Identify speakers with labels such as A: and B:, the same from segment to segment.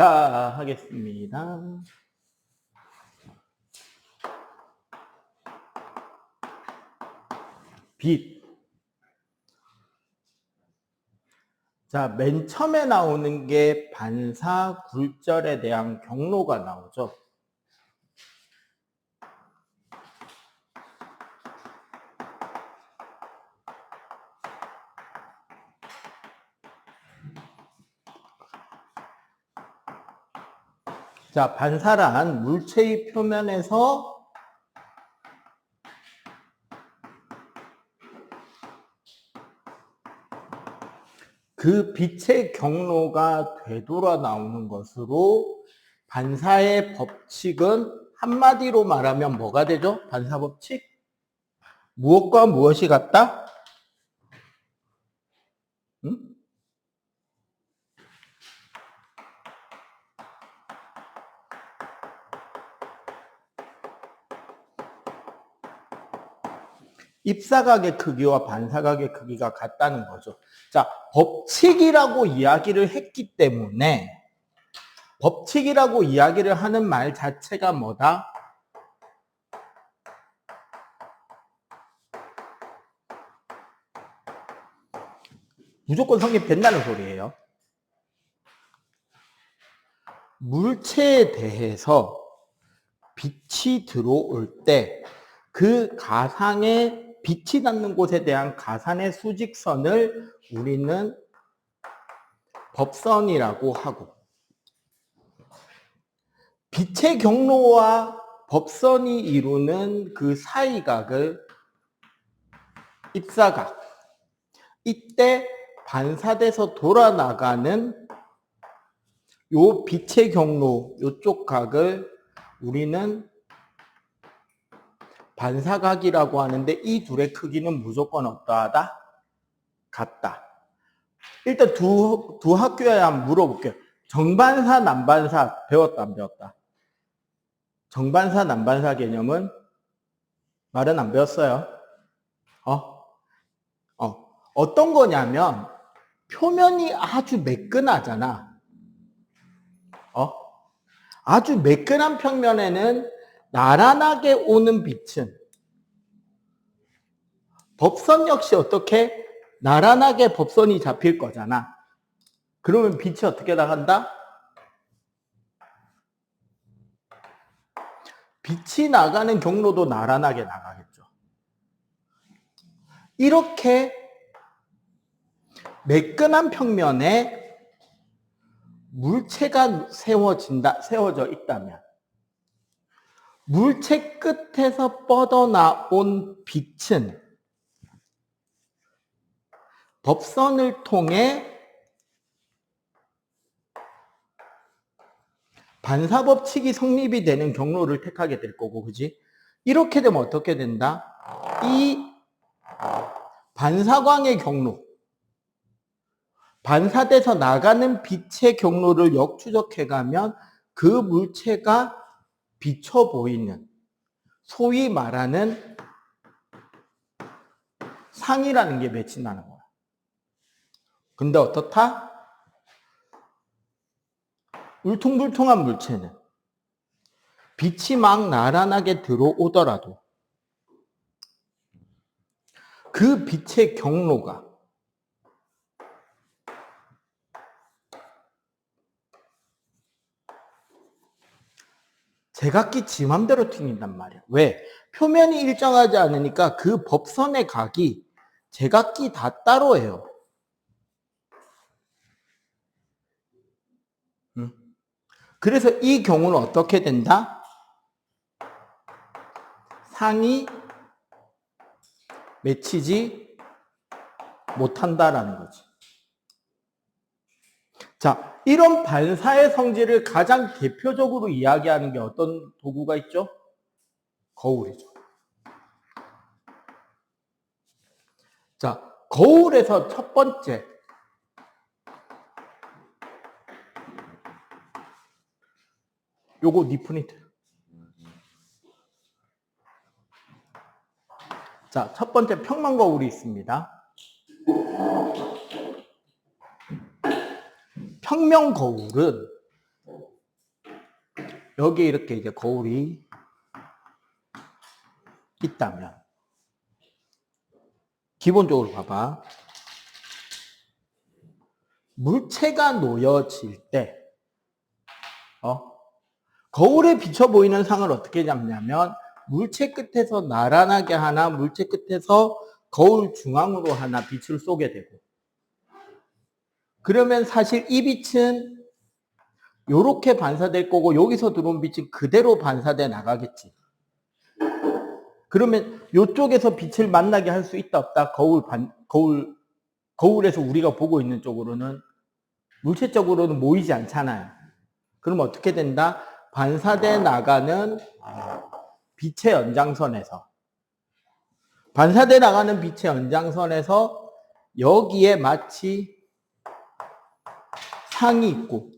A: 자, 하겠습니다. 빛. 자, 맨 처음에 나오는 게 반사 굴절에 대한 경로가 나오죠. 자, 반사란 물체의 표면에서 그 빛의 경로가 되돌아 나오는 것으로 반사의 법칙은 한마디로 말하면 뭐가 되죠? 반사 법칙? 무엇과 무엇이 같다? 응? 입사각의 크기와 반사각의 크기가 같다는 거죠. 자, 법칙이라고 이야기를 했기 때문에 법칙이라고 이야기를 하는 말 자체가 뭐다? 무조건 성립된다는 소리예요. 물체에 대해서 빛이 들어올 때 그 가상의 빛이 닿는 곳에 대한 가산의 수직선을 우리는 법선이라고 하고, 빛의 경로와 법선이 이루는 그 사이각을 입사각, 이때 반사돼서 돌아나가는 요 빛의 경로, 요쪽 각을 우리는 반사각이라고 하는데, 이 둘의 크기는 무조건 어떠하다? 같다. 일단 두 학교에 한번 물어볼게요. 정반사, 난반사 배웠다, 안 배웠다? 정반사, 난반사 개념은 말은 안 배웠어요. 어떤 거냐면 표면이 아주 매끈하잖아. 아주 매끈한 평면에는 나란하게 오는 빛은 법선 역시 어떻게? 나란하게 법선이 잡힐 거잖아. 그러면 빛이 어떻게 나간다? 빛이 나가는 경로도 나란하게 나가겠죠. 이렇게 매끈한 평면에 물체가 세워져 있다면 물체 끝에서 뻗어나온 빛은 법선을 통해 반사법칙이 성립이 되는 경로를 택하게 될 거고, 그지? 이렇게 되면 어떻게 된다? 이 반사광의 경로, 반사돼서 나가는 빛의 경로를 역추적해가면 그 물체가 비쳐 보이는, 소위 말하는 상이라는 게 맺힌다는 거야. 근데 어떻다? 울퉁불퉁한 물체는 빛이 막 나란하게 들어오더라도 그 빛의 경로가 제각기 지 맘대로 튕긴단 말이야. 왜? 표면이 일정하지 않으니까 그 법선의 각이 제각기 다 따로예요. 그래서 이 경우는 어떻게 된다? 상이 맺히지 못한다라는 거지. 자, 이런 반사의 성질을 가장 대표적으로 이야기하는 게 어떤 도구가 있죠? 거울이죠. 자, 거울에서 첫 번째, 요거 니프니트. 자, 첫 번째 평면 거울이 있습니다. 평면 거울은 여기에 이렇게 이제 거울이 있다면, 기본적으로 봐봐. 물체가 놓여질 때, 거울에 비쳐 보이는 상을 어떻게 잡냐면, 물체 끝에서 나란하게 하나, 물체 끝에서 거울 중앙으로 하나 빛을 쏘게 되고, 그러면 사실 이 빛은 요렇게 반사될 거고, 여기서 들어온 빛은 그대로 반사돼 나가겠지. 그러면 요쪽에서 빛을 만나게 할 수 있다 없다? 거울에서 우리가 보고 있는 쪽으로는 물체적으로는 모이지 않잖아요. 그럼 어떻게 된다? 반사돼 나가는 빛의 연장선에서 여기에 마치 상이 있고,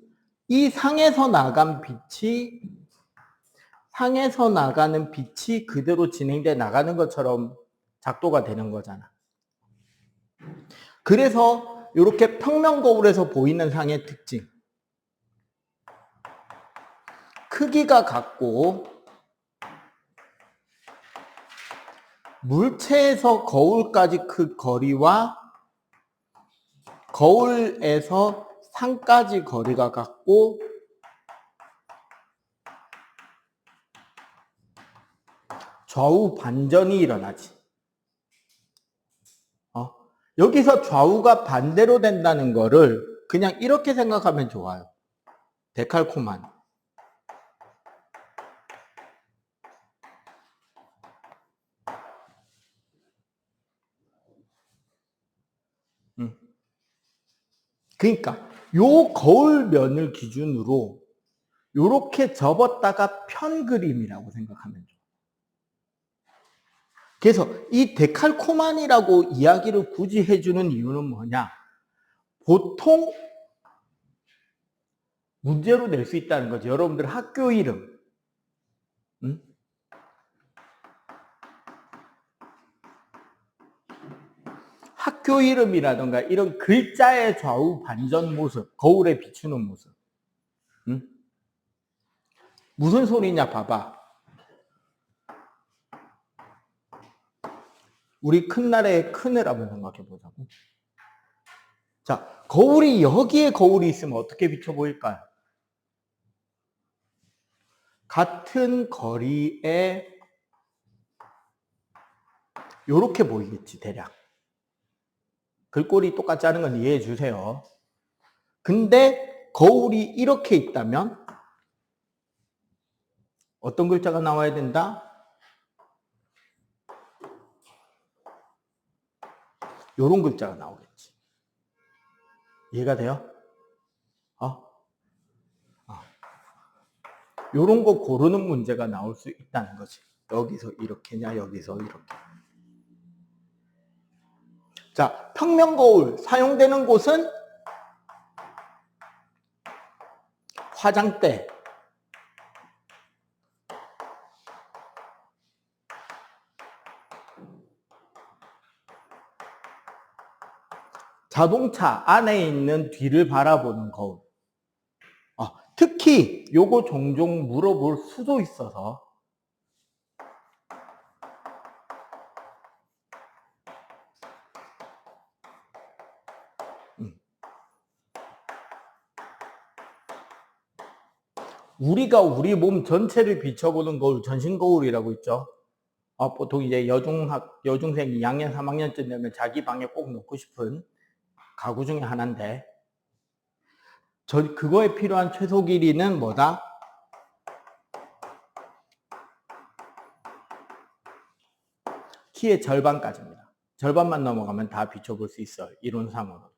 A: 이 상에서 나가는 빛이 그대로 진행돼 나가는 것처럼 작도가 되는 거잖아. 그래서 이렇게 평면 거울에서 보이는 상의 특징, 크기가 같고 물체에서 거울까지 그 거리와 거울에서 상까지 거리가 같고, 좌우 반전이 일어나지. 여기서 좌우가 반대로 된다는 거를 그냥 이렇게 생각하면 좋아요. 데칼코만. 그러니까 요 거울면을 기준으로 요렇게 접었다가 편 그림이라고 생각하면 좋아요. 그래서 이 데칼코만이라고 이야기를 굳이 해주는 이유는 뭐냐? 보통 문제로 낼 수 있다는 거죠. 여러분들 학교 이름, 학교 이름이라던가 이런 글자의 좌우 반전 모습, 거울에 비추는 모습. 무슨 소리냐 봐봐. 우리 큰날의 큰을 한번 생각해 보자고. 자, 여기에 거울이 있으면 어떻게 비춰 보일까요? 같은 거리에 요렇게 보이겠지, 대략. 글꼴이 똑같지 않은 건 이해해 주세요. 근데 거울이 이렇게 있다면 어떤 글자가 나와야 된다? 요런 글자가 나오겠지. 이해가 돼요? 요런 거 고르는 문제가 나올 수 있다는 거지. 여기서 이렇게냐, 여기서 이렇게. 자, 평면 거울 사용되는 곳은 화장대, 자동차 안에 있는 뒤를 바라보는 거울. 특히 요거 종종 물어볼 수도 있어서 우리가 우리 몸 전체를 비춰보는 거울, 전신 거울이라고 있죠. 보통 이제 여중생이 2학년, 3학년쯤 되면 자기 방에 꼭 놓고 싶은 가구 중에 하나인데, 그거에 필요한 최소 길이는 뭐다? 키의 절반까지입니다. 절반만 넘어가면 다 비춰볼 수 있어요. 이론상으로.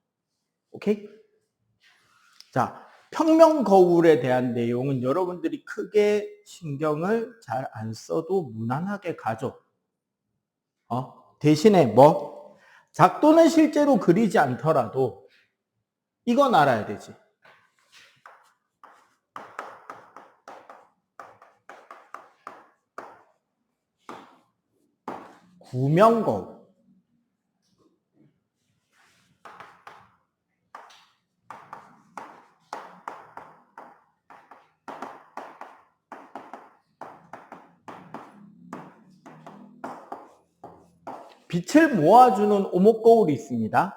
A: 오케이? 자, 평면 거울에 대한 내용은 여러분들이 크게 신경을 잘 안 써도 무난하게 가죠. 대신에 뭐? 작도는 실제로 그리지 않더라도 이건 알아야 되지. 구명 거울. 빛을 모아주는 오목거울이 있습니다.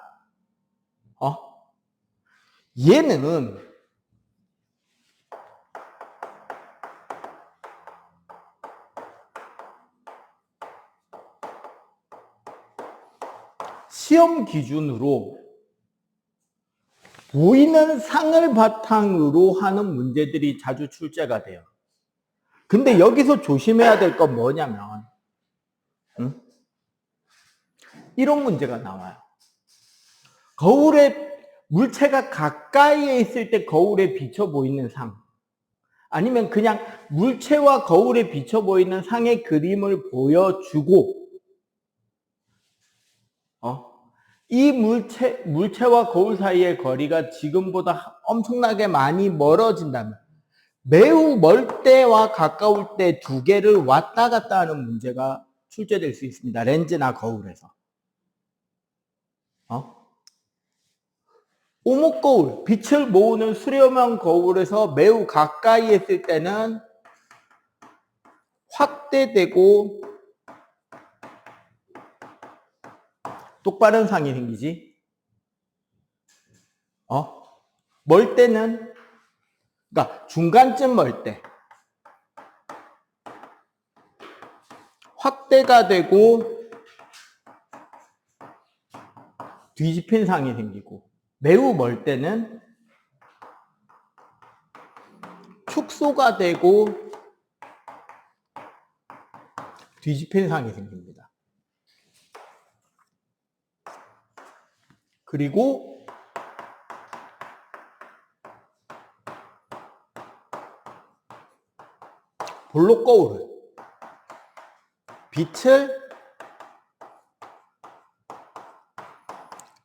A: 얘는 시험 기준으로 보이는 상을 바탕으로 하는 문제들이 자주 출제가 돼요. 근데 여기서 조심해야 될 건 뭐냐면 이런 문제가 나와요. 거울에 물체가 가까이에 있을 때 거울에 비쳐 보이는 상, 아니면 그냥 물체와 거울에 비쳐 보이는 상의 그림을 보여주고 이 물체와 거울 사이의 거리가 지금보다 엄청나게 많이 멀어진다면, 매우 멀 때와 가까울 때 두 개를 왔다 갔다 하는 문제가 출제될 수 있습니다. 렌즈나 거울에서. 오목거울, 빛을 모으는 수렴형 거울에서 매우 가까이 있을 때는 확대되고 똑바른 상이 생기지. 멀 때는, 그러니까 중간쯤 멀 때 확대가 되고 뒤집힌 상이 생기고, 매우 멀 때는 축소가 되고 뒤집힌 상이 생깁니다. 그리고 볼록 거울은 빛을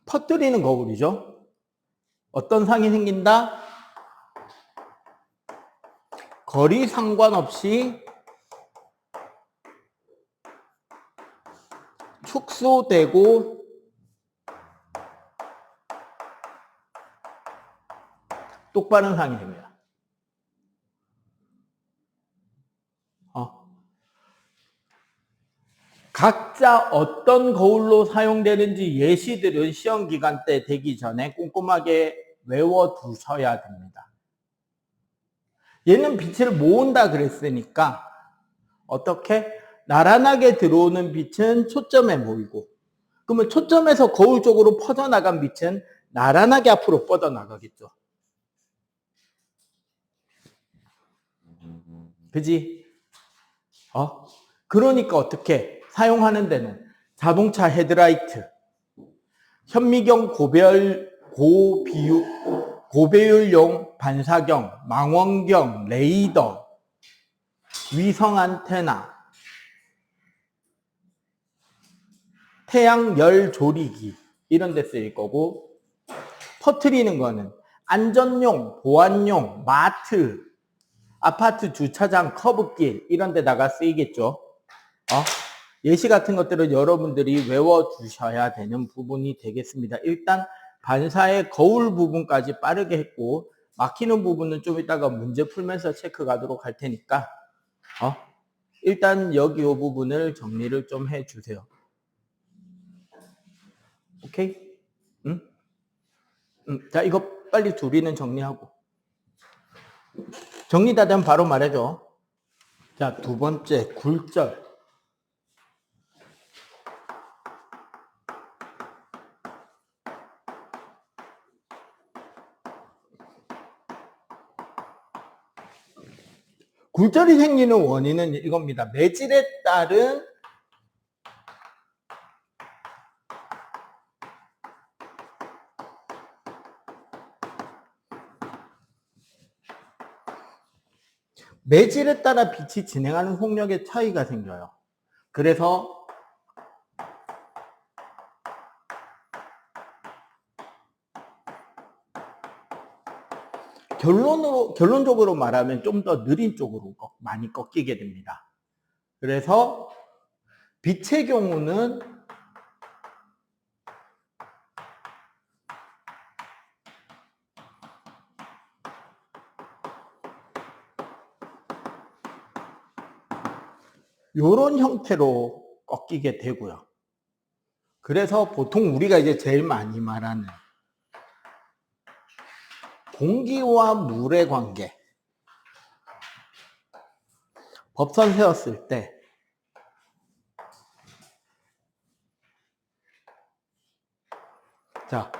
A: 퍼뜨리는 거울이죠. 어떤 상이 생긴다? 거리 상관없이 축소되고 똑바른 상이 됩니다. 각자 어떤 거울로 사용되는지 예시들은 시험 기간 때 되기 전에 꼼꼼하게 외워두셔야 됩니다. 얘는 빛을 모은다 그랬으니까 어떻게? 나란하게 들어오는 빛은 초점에 모이고, 그러면 초점에서 거울 쪽으로 퍼져나간 빛은 나란하게 앞으로 뻗어나가겠죠. 그지? 그러니까 어떻게? 사용하는 데는 자동차 헤드라이트, 현미경 고배율용 반사경, 망원경, 레이더, 위성 안테나, 태양 열 조리기 이런 데 쓰일 거고, 퍼뜨리는 거는 안전용, 보안용, 마트, 아파트 주차장, 커브길 이런 데다가 쓰이겠죠. 예시 같은 것들은 여러분들이 외워두셔야 되는 부분이 되겠습니다. 일단 반사의 거울 부분까지 빠르게 했고, 막히는 부분은 좀 이따가 문제 풀면서 체크 가도록 할 테니까 일단 여기 이 부분을 정리를 좀 해주세요. 오케이? 자, 이거 빨리 둘이는 정리하고. 정리 다 되면 바로 말해줘. 자, 두 번째, 굴절. 굴절이 생기는 원인은 이겁니다. 매질에 따른 매질에 따라 빛이 진행하는 속력의 차이가 생겨요. 그래서 결론적으로 말하면 좀 더 느린 쪽으로 많이 꺾이게 됩니다. 그래서 빛의 경우는 이런 형태로 꺾이게 되고요. 그래서 보통 우리가 이제 제일 많이 말하는 공기와 물의 관계. 법선 세웠을 때 자,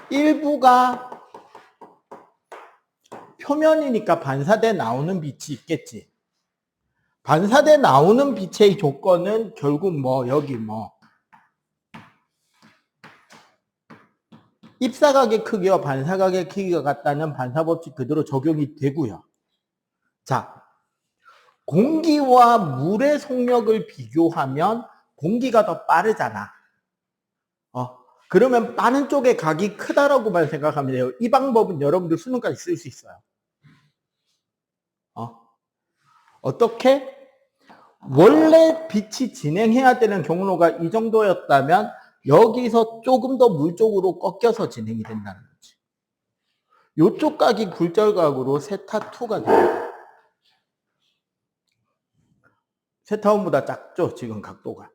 A: 일부가 표면이니까 반사돼 나오는 빛이 있겠지. 반사돼 나오는 빛의 조건은 결국 여기 입사각의 크기와 반사각의 크기가 같다는 반사법칙 그대로 적용이 되고요. 자, 공기와 물의 속력을 비교하면 공기가 더 빠르잖아. 그러면 빠른 쪽의 각이 크다라고만 생각하면 돼요. 이 방법은 여러분들 수능까지 쓸 수 있어요. 어떻게? 원래 빛이 진행해야 되는 경로가 이 정도였다면 여기서 조금 더 물 쪽으로 꺾여서 진행이 된다는 거지. 요쪽 각이 굴절각으로 세타2가 됩니다. 세타1보다 작죠, 지금 각도가.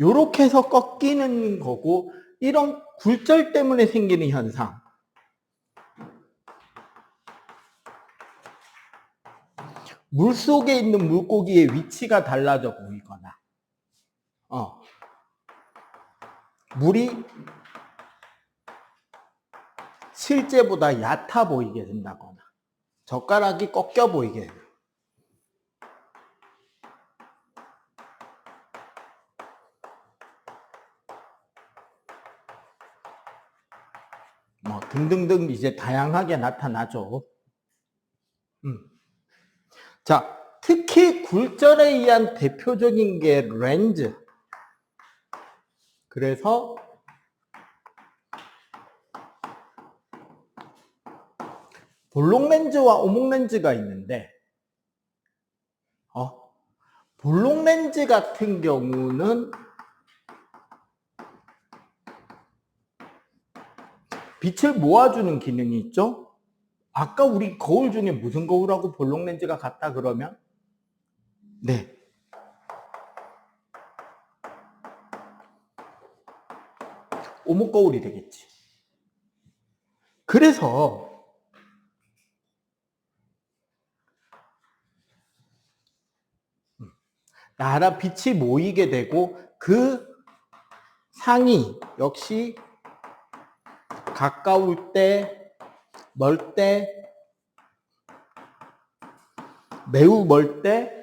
A: 요렇게 해서 꺾이는 거고, 이런 굴절 때문에 생기는 현상. 물속에 있는 물고기의 위치가 달라져 보이거나, 물이 실제보다 얕아 보이게 된다거나, 젓가락이 꺾여 보이게 돼요. 등등등 이제 다양하게 나타나죠. 자, 특히 굴절에 의한 대표적인 게 렌즈. 그래서 볼록 렌즈와 오목 렌즈가 있는데, 볼록 렌즈 같은 경우는 빛을 모아주는 기능이 있죠? 아까 우리 거울 중에 무슨 거울하고 볼록 렌즈가 같다 그러면? 네. 오목 거울이 되겠지. 그래서 나라 빛이 모이게 되고 그 상이 역시 가까울 때, 멀 때, 매우 멀 때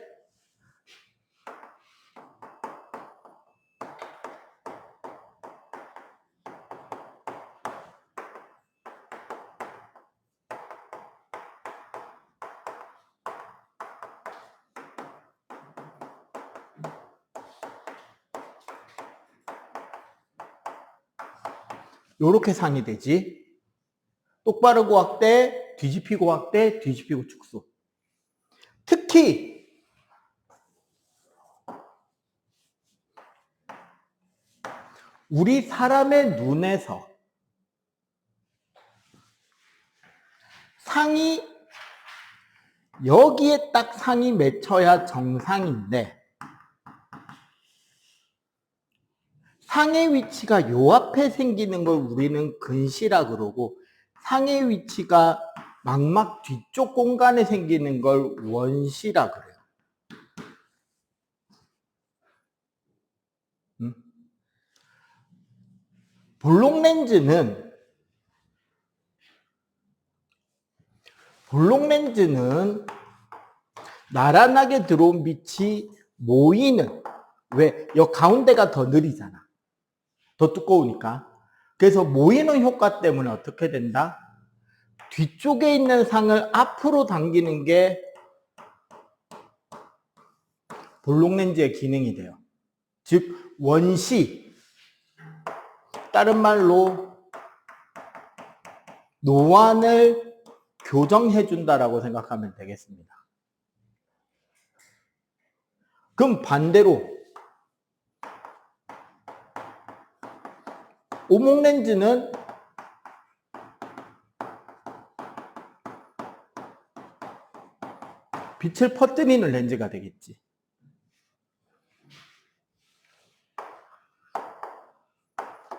A: 요렇게 상이 되지. 똑바르고 확대, 뒤집히고 확대, 뒤집히고 축소. 특히 우리 사람의 눈에서 상이 여기에 딱 상이 맺혀야 정상인데 상의 위치가 요 앞에 생기는 걸 우리는 근시라 그러고 상의 위치가 망막 뒤쪽 공간에 생기는 걸 원시라 그래요. 볼록 렌즈는 나란하게 들어온 빛이 모이는, 왜? 여 가운데가 더 느리잖아. 더 두꺼우니까. 그래서 모이는 효과 때문에 어떻게 된다? 뒤쪽에 있는 상을 앞으로 당기는 게 볼록 렌즈의 기능이 돼요. 즉 원시, 다른 말로 노안을 교정해 준다라고 생각하면 되겠습니다. 그럼 반대로 오목 렌즈는 빛을 퍼뜨리는 렌즈가 되겠지.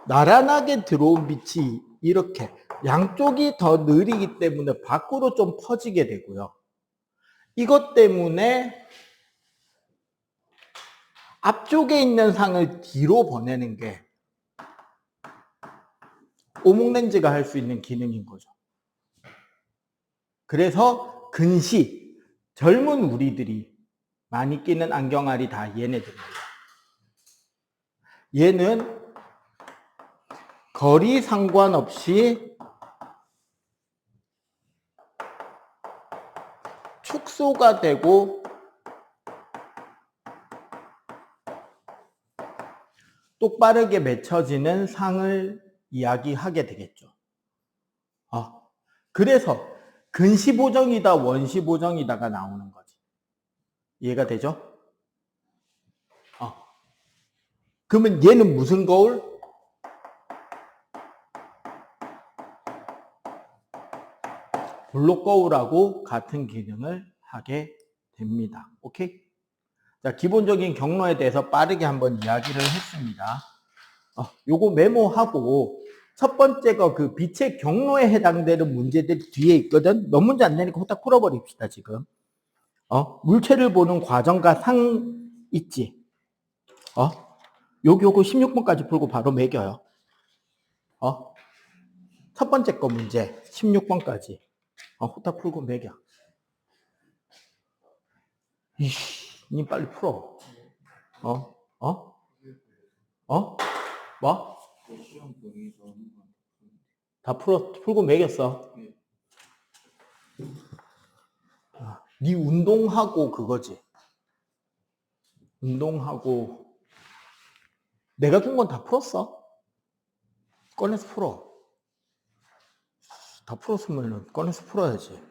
A: 나란하게 들어온 빛이 이렇게 양쪽이 더 느리기 때문에 밖으로 좀 퍼지게 되고요. 이것 때문에 앞쪽에 있는 상을 뒤로 보내는 게 오목렌즈가 할 수 있는 기능인 거죠. 그래서 근시, 젊은 우리들이 많이 끼는 안경알이 다 얘네들입니다. 얘는 거리 상관없이 축소가 되고 똑바르게 맺혀지는 상을 이야기하게 되겠죠. 그래서 근시보정이다 원시보정이다가 나오는 거지. 이해가 되죠? 그러면 얘는 무슨 거울? 볼록 거울하고 같은 기능을 하게 됩니다. 오케이? 자, 기본적인 경로에 대해서 빠르게 한번 이야기를 했습니다. 요거 메모하고 첫 번째 거 그 빛의 경로에 해당되는 문제들이 뒤에 있거든. 몇 문제 안 되니까 후딱 풀어버립시다, 지금. 물체를 보는 과정과 상 있지. 요거 16번까지 풀고 바로 매겨요. 첫 번째 거 문제 16번까지. 후딱 풀고 매겨. 이씨, 니 빨리 풀어. 뭐? 다 풀고 매겼어. 니 운동하고 그거지. 운동하고 내가 준 건 다 풀었어. 꺼내서 풀어. 다 풀었으면 꺼내서 풀어야지.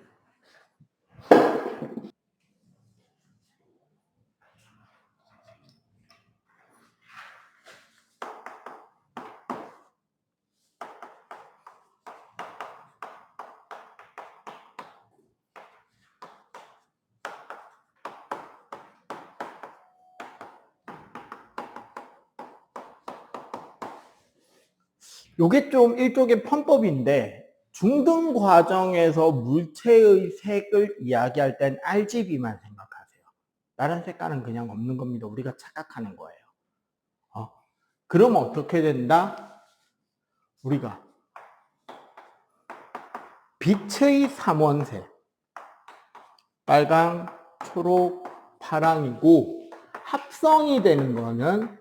A: 요게 좀 일종의 편법인데 중등 과정에서 물체의 색을 이야기할 땐 RGB만 생각하세요. 다른 색깔은 그냥 없는 겁니다. 우리가 착각하는 거예요. 그러면 어떻게 된다? 우리가 빛의 삼원색 빨강, 초록, 파랑이고 합성이 되는 거는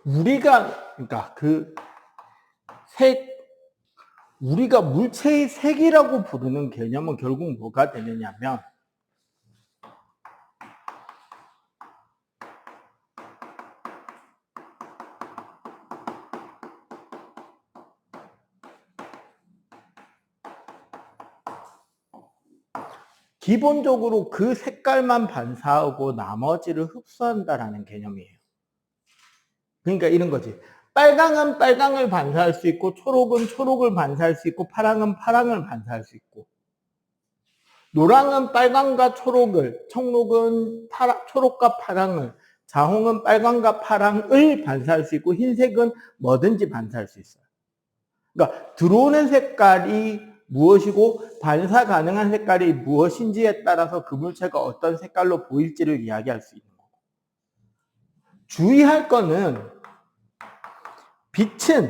A: 그러니까 그 우리가 물체의 색이라고 부르는 개념은 결국 뭐가 되느냐면 기본적으로 그 색깔만 반사하고 나머지를 흡수한다라는 개념이에요. 그러니까 이런 거지. 빨강은 빨강을 반사할 수 있고 초록은 초록을 반사할 수 있고 파랑은 파랑을 반사할 수 있고 노랑은 빨강과 초록을, 청록은 초록과 파랑을, 자홍은 빨강과 파랑을 반사할 수 있고 흰색은 뭐든지 반사할 수 있어요. 그러니까 들어오는 색깔이 무엇이고 반사 가능한 색깔이 무엇인지에 따라서 그 물체가 어떤 색깔로 보일지를 이야기할 수 있는 거고. 주의할 거는 빛은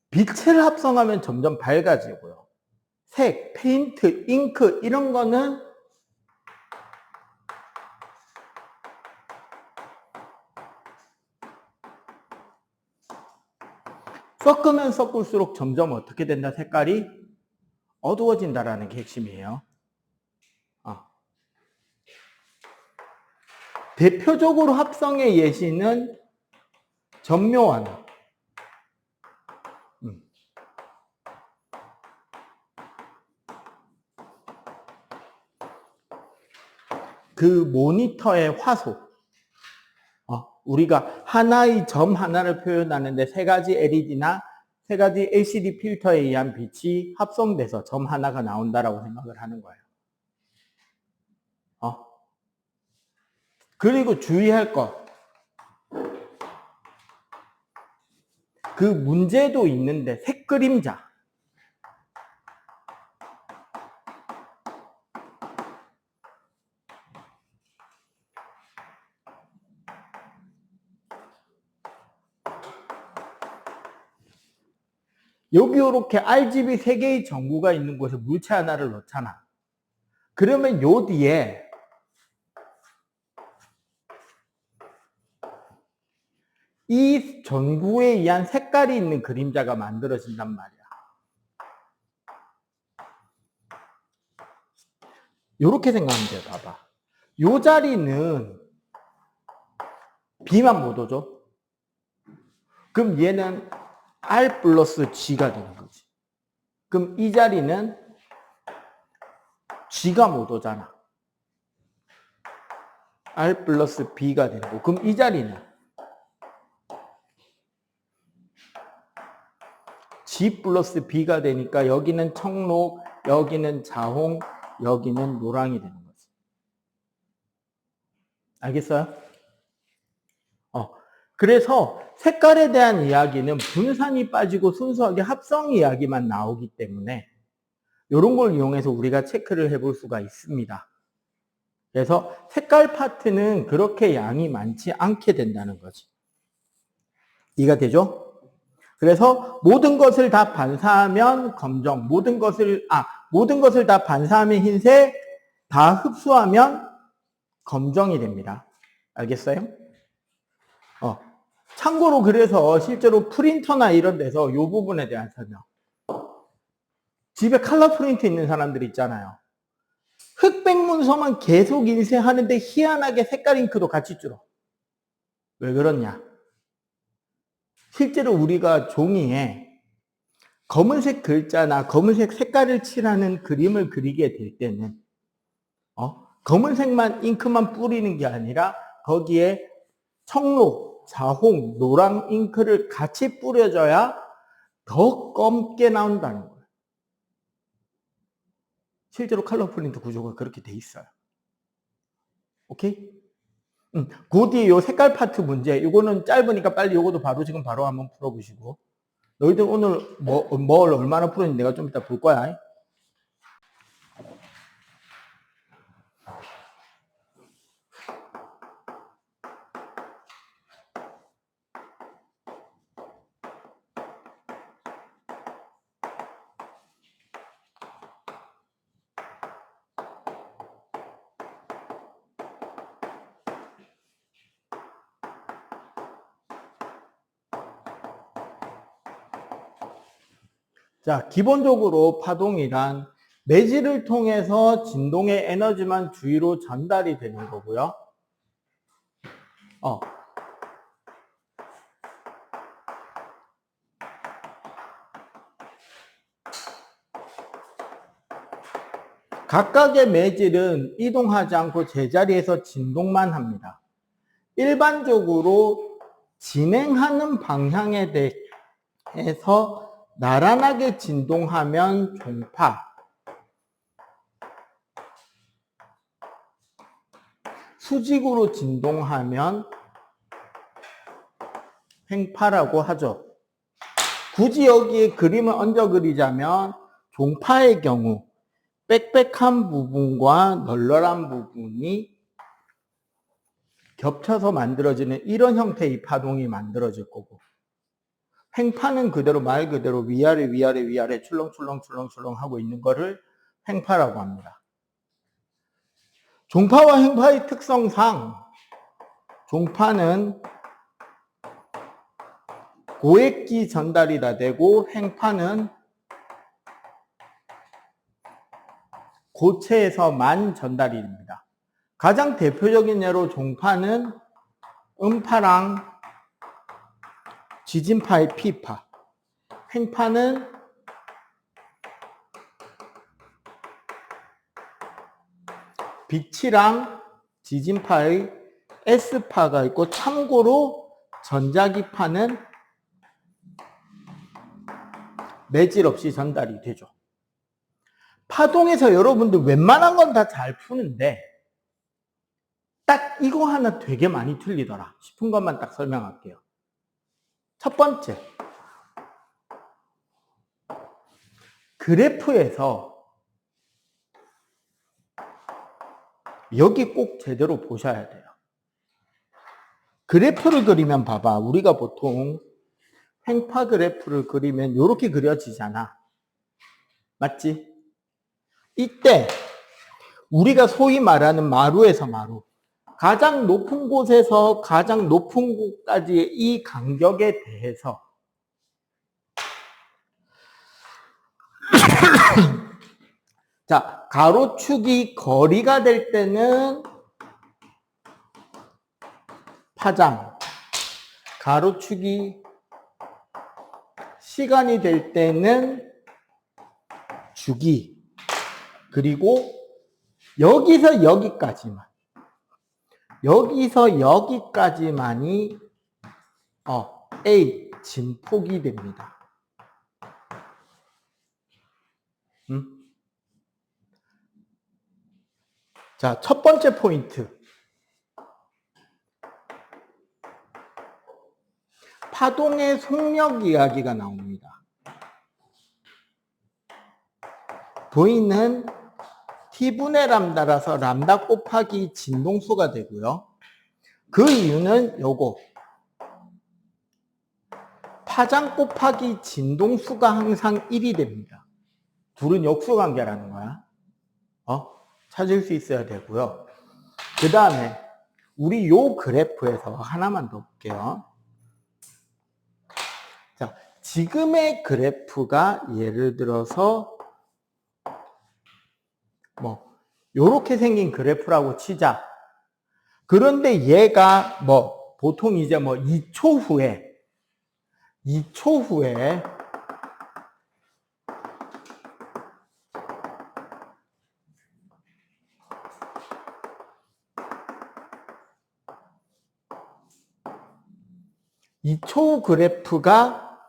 A: 빛을 합성하면 점점 밝아지고요. 색, 페인트, 잉크 이런 거는 섞으면 섞을수록 점점 어떻게 된다? 색깔이 어두워진다라는 게 핵심이에요. 대표적으로 합성의 예시는 전묘환. 그 모니터의 화소. 우리가 하나의 점 하나를 표현하는데 세 가지 LED나 세 가지 LCD 필터에 의한 빛이 합성돼서 점 하나가 나온다라고 생각을 하는 거예요. 그리고 주의할 것. 그 문제도 있는데 색그림자. 여기 이렇게 RGB 3개의 전구가 있는 곳에 물체 하나를 넣잖아. 그러면 요 뒤에 이 전구에 의한 색깔이 있는 그림자가 만들어진단 말이야. 요렇게 생각하면 돼요. 봐봐. 요 자리는 B만 못 오죠? 그럼 얘는 R 플러스 G가 되는 거지. 그럼 이 자리는 G가 못 오잖아. R 플러스 B가 되는 거. 그럼 이 자리는 G 플러스 B가 되니까 여기는 청록, 여기는 자홍, 여기는 노랑이 되는 거지. 알겠어요? 그래서 색깔에 대한 이야기는 분산이 빠지고 순수하게 합성 이야기만 나오기 때문에 이런 걸 이용해서 우리가 체크를 해볼 수가 있습니다. 그래서 색깔 파트는 그렇게 양이 많지 않게 된다는 거지. 이해가 되죠? 그래서 모든 것을 다 반사하면 검정, 모든 것을 다 반사하면 흰색, 다 흡수하면 검정이 됩니다. 알겠어요? 참고로 그래서 실제로 프린터나 이런 데서 이 부분에 대한 설명. 집에 컬러 프린트 있는 사람들 있잖아요. 흑백 문서만 계속 인쇄하는데 희한하게 색깔 잉크도 같이 줄어. 왜 그러냐? 실제로 우리가 종이에 검은색 글자나 검은색 색깔을 칠하는 그림을 그리게 될 때는 검은색만 잉크만 뿌리는 게 아니라 거기에 청록, 자홍, 노랑 잉크를 같이 뿌려줘야 더 검게 나온다는 거예요. 실제로 컬러 프린트 구조가 그렇게 돼 있어요. 오케이? 그 뒤에 요 색깔 파트 문제, 이거는 짧으니까 빨리 요것도 지금 바로 한번 풀어보시고. 너희들 오늘 뭘 얼마나 풀었는지 내가 좀 이따 볼 거야. 자, 기본적으로 파동이란 매질을 통해서 진동의 에너지만 주위로 전달이 되는 거고요. 각각의 매질은 이동하지 않고 제자리에서 진동만 합니다. 일반적으로 진행하는 방향에 대해서 나란하게 진동하면 종파, 수직으로 진동하면 횡파라고 하죠. 굳이 여기에 그림을 얹어 그리자면 종파의 경우 빽빽한 부분과 널널한 부분이 겹쳐서 만들어지는 이런 형태의 파동이 만들어질 거고, 횡파는 그대로 말 그대로 위아래 출렁출렁 하고 있는 거를 횡파라고 합니다. 종파와 횡파의 특성상 종파는 고액기 전달이 다 되고 횡파는 고체에서만 전달이 됩니다. 가장 대표적인 예로 종파는 음파랑 지진파의 P파, 횡파는 빛이랑 지진파의 S파가 있고, 참고로 전자기파는 매질 없이 전달이 되죠. 파동에서 여러분들 웬만한 건 다 잘 푸는데 딱 이거 하나 되게 많이 틀리더라 싶은 것만 딱 설명할게요. 첫 번째, 그래프에서 여기 꼭 제대로 보셔야 돼요. 그래프를 그리면 봐봐, 우리가 보통 횡파 그래프를 그리면 이렇게 그려지잖아. 맞지? 이때 우리가 소위 말하는 마루에서 마루, 가장 높은 곳에서 가장 높은 곳까지의 이 간격에 대해서 자, 가로축이 거리가 될 때는 파장, 가로축이 시간이 될 때는 주기, 그리고 여기서 여기까지만이 A, 진폭이 됩니다. 자, 첫 번째 포인트. 파동의 속력 이야기가 나옵니다. V는 T분의 람다라서 람다 곱하기 진동수가 되고요. 그 이유는 요거. 파장 곱하기 진동수가 항상 1이 됩니다. 둘은 역수관계라는 거야. 찾을 수 있어야 되고요. 그 다음에 우리 요 그래프에서 하나만 더 볼게요. 자, 지금의 그래프가 예를 들어서 요렇게 생긴 그래프라고 치자. 그런데 얘가 보통 이제 2초 후에 2초 후 그래프가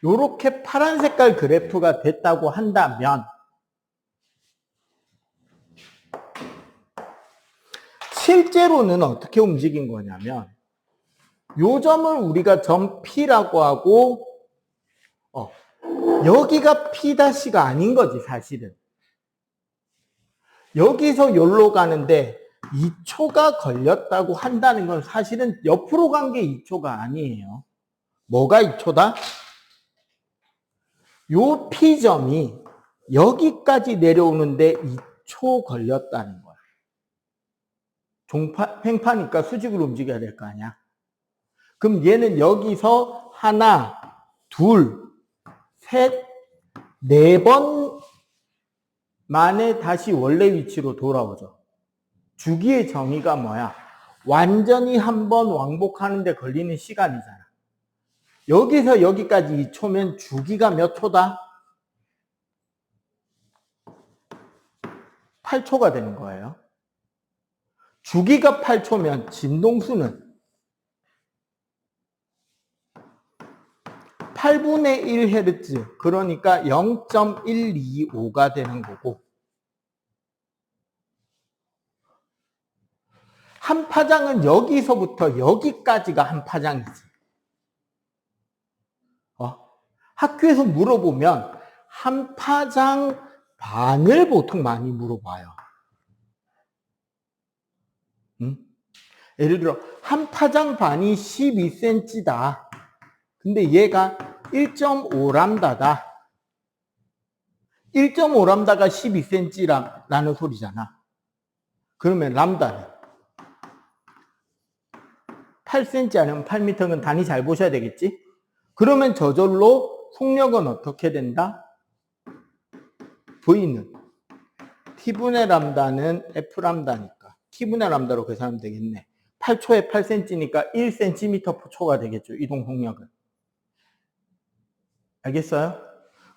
A: 요렇게 파란 색깔 그래프가 됐다고 한다면 실제로는 어떻게 움직인 거냐면 요 점을 우리가 점 P라고 하고 여기가 P-가 아닌 거지 사실은. 여기서 여기로 가는데 2초가 걸렸다고 한다는 건 사실은 옆으로 간 게 2초가 아니에요. 뭐가 2초다? 요 P점이 여기까지 내려오는데 2초 걸렸다는 거야. 횡파니까 수직으로 움직여야 될 거 아니야. 그럼 얘는 여기서 하나, 둘, 셋, 네 번 만에 다시 원래 위치로 돌아오죠. 주기의 정의가 뭐야? 완전히 한번 왕복하는데 걸리는 시간이잖아. 여기서 여기까지 2초면 주기가 몇 초다? 8초가 되는 거예요. 주기가 8초면 진동수는 8분의 1Hz, 그러니까 0.125가 되는 거고, 한 파장은 여기서부터 여기까지가 한 파장이지. 학교에서 물어보면 한 파장 반을 보통 많이 물어봐요. 예를 들어 한 파장 반이 12cm다. 근데 얘가 1.5람다다. 1.5람다가 12cm라는 소리잖아. 그러면 람다는 8cm 아니면 8m는 단위 잘 보셔야 되겠지? 그러면 저절로 속력은 어떻게 된다? V는 T분의 람다는 F람다니까 T분의 람다로 계산하면 되겠네. 8초에 8cm니까 1cm/초가 되겠죠. 이동 속력은. 알겠어요?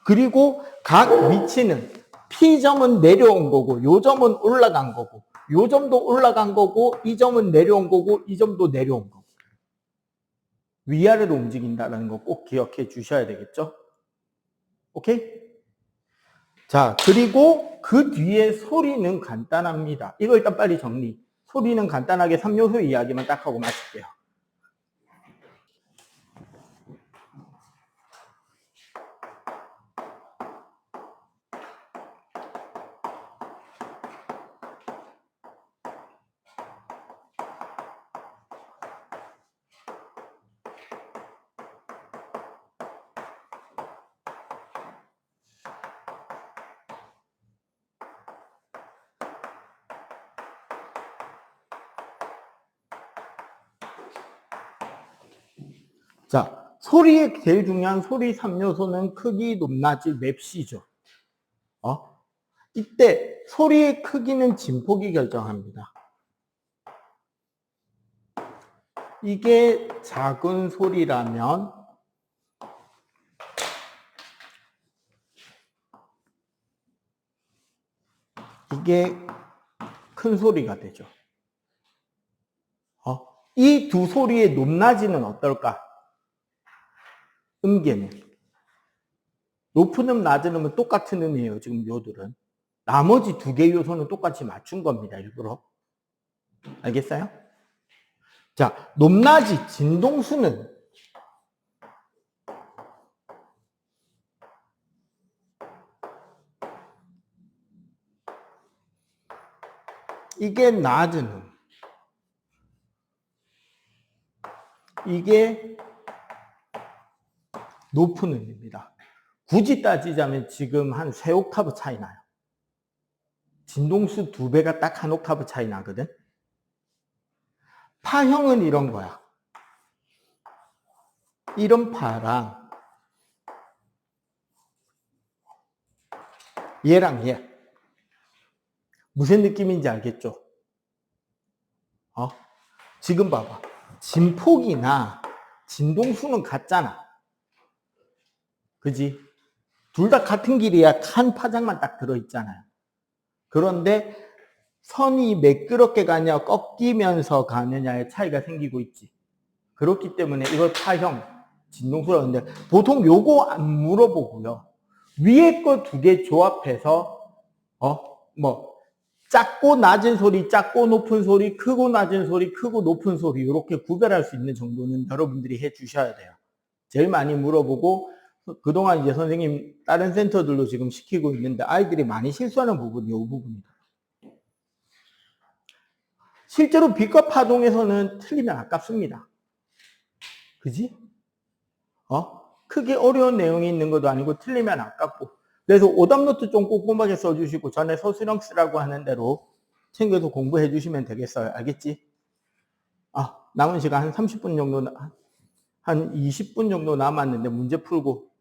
A: 그리고 각 위치는 P점은 내려온 거고 요 점은 올라간 거고 요 점도 올라간 거고 이 점은 내려온 거고 이 점도 내려온 거고 위아래로 움직인다는 거 꼭 기억해 주셔야 되겠죠? 오케이? 자, 그리고 그 뒤에 소리는 간단합니다. 이거 일단 빨리 정리. 소리는 간단하게 3요소 이야기만 딱 하고 마칠게요. 자, 소리의 제일 중요한 소리 3요소는 크기, 높낮이, 맵시죠. 이때 소리의 크기는 진폭이 결정합니다. 이게 작은 소리라면 이게 큰 소리가 되죠. 이 두 소리의 높낮이는 어떨까? 음계는. 높은 음, 낮은 음은 똑같은 음이에요. 지금 요들은. 나머지 두 개 요소는 똑같이 맞춘 겁니다. 일부러. 알겠어요? 자, 높낮이, 진동수는 이게 낮은 음. 이게 높은 음입니다. 굳이 따지자면 지금 한 3옥타브 차이 나요. 진동수 2배가 딱 1옥타브 차이 나거든. 파형은 이런 거야. 이런 파랑 얘랑 얘. 무슨 느낌인지 알겠죠? 지금 봐봐. 진폭이나 진동수는 같잖아. 그지? 둘 다 같은 길이야. 한 파장만 딱 들어있잖아요. 그런데 선이 매끄럽게 가냐 꺾이면서 가느냐의 차이가 생기고 있지. 그렇기 때문에 이걸 파형, 진동수라고 하는데 보통 요거 안 물어보고요. 위에 거 두 개 조합해서 작고 낮은 소리, 작고 높은 소리, 크고 낮은 소리, 크고 높은 소리 이렇게 구별할 수 있는 정도는 여러분들이 해 주셔야 돼요. 제일 많이 물어보고 그동안 이제 선생님 다른 센터들도 지금 시키고 있는데 아이들이 많이 실수하는 부분이 이 부분이다. 실제로 빛과 파동에서는 틀리면 아깝습니다. 그지? 크게 어려운 내용이 있는 것도 아니고 틀리면 아깝고 그래서 오답노트 좀 꼼꼼하게 써주시고 전에 서술형 쓰라고 하는 대로 챙겨서 공부해 주시면 되겠어요. 알겠지? 남은 시간 한 30분 정도, 한 20분 정도 남았는데 문제 풀고